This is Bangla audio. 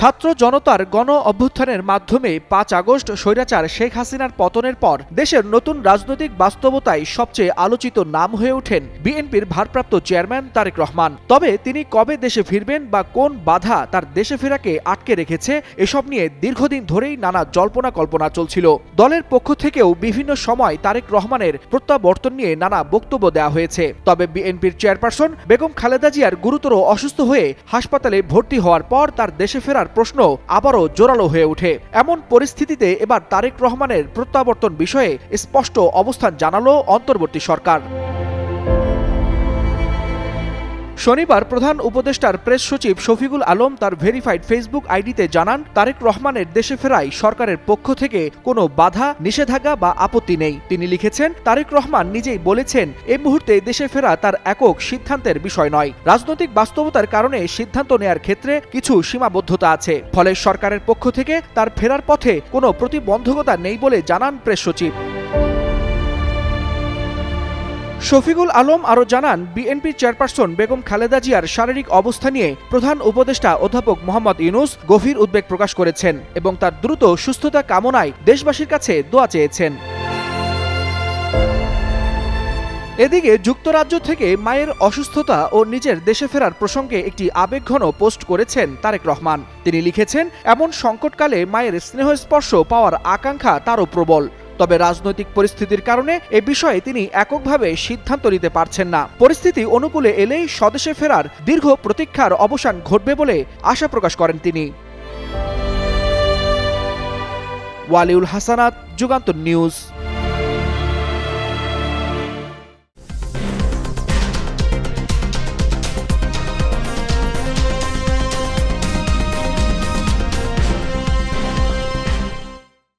ছাত্র জনতার গণ অভ্যুত্থানের মাধ্যমে ৫ আগস্ট স্বৈরাচার শেখ হাসিনার পতনের পর দেশের নতুন রাজনৈতিক বাস্তবতায় সবচেয়ে আলোচিত নাম হয়ে ওঠেন বিএনপির ভারপ্রাপ্ত চেয়ারম্যান তারেক রহমান। তবে তিনি কবে দেশে ফিরবেন বা কোন বাধা তার দেশে ফেরাকে আটকে রেখেছে, এসব নিয়ে দীর্ঘদিন ধরেই নানা জল্পনা কল্পনা চলছিল। দলের পক্ষ থেকেও বিভিন্ন সময় তারেক রহমানের প্রত্যাবর্তন নিয়ে নানা বক্তব্য দেওয়া হয়েছে। তবে বিএনপির চেয়ারপারসন বেগম খালেদা জিয়ার গুরুতর অসুস্থ হয়ে হাসপাতালে ভর্তি হওয়ার পর তার দেশে ফেরার প্রশ্ন আবারও জোরালো হয়ে ওঠে। এমন পরিস্থিতিতে এবার তারেক রহমানের প্রত্যাবর্তন বিষয়ে স্পষ্ট অবস্থান জানালো অন্তর্বর্তী সরকার। শনিবার প্রধান উপদেষ্টার প্রেস সচিব শফিকুল আলম তার ভেরিফাইড ফেসবুক আইডিতে জানান, তারেক রহমানের দেশে ফেরায় সরকারের পক্ষ থেকে কোনো বাধা, নিষেধাজ্ঞা বা আপত্তি নেই। তিনি লিখেছেন, তারেক রহমান নিজেই বলেছেন এই মুহূর্তে দেশে ফেরা তার একক সিদ্ধান্তের বিষয় নয়। রাজনৈতিক বাস্তবতার কারণে সিদ্ধান্ত নেয়ার ক্ষেত্রে কিছু সীমাবদ্ধতা আছে। ফলে সরকারের পক্ষ থেকে তার ফেরার পথে কোনো প্রতিবন্ধকতা নেই বলে জানান প্রেস সচিব। শফিকুল আলম আরও জানান, বিএনপির চেয়ারপারসন বেগম খালেদা জিয়ার শারীরিক অবস্থা নিয়ে প্রধান উপদেষ্টা অধ্যাপক মোহাম্মদ ইউনূস গভীর উদ্বেগ প্রকাশ করেছেন এবং তার দ্রুত সুস্থতা কামনায় দেশবাসীর কাছে দোয়া চেয়েছেন। এদিকে যুক্তরাজ্য থেকে মায়ের অসুস্থতা ও নিজের দেশে ফেরার প্রসঙ্গে একটি আবেগঘন পোস্ট করেছেন তারেক রহমান। তিনি লিখেছেন, এমন সংকটকালে মায়ের স্নেহস্পর্শ পাওয়ার আকাঙ্ক্ষা তারও প্রবল। তবে রাজনৈতিক পরিস্থিতির কারণে এ বিষয়ে তিনি এককভাবে সিদ্ধান্ত নিতে পারছেন না। পরিস্থিতি অনুকূলে এলেই স্বদেশে ফেরার দীর্ঘ প্রতীক্ষার অবসান ঘটবে বলে আশা প্রকাশ করেন তিনি। ওয়ালিউল হাসানাত, যুগান্তর নিউজ।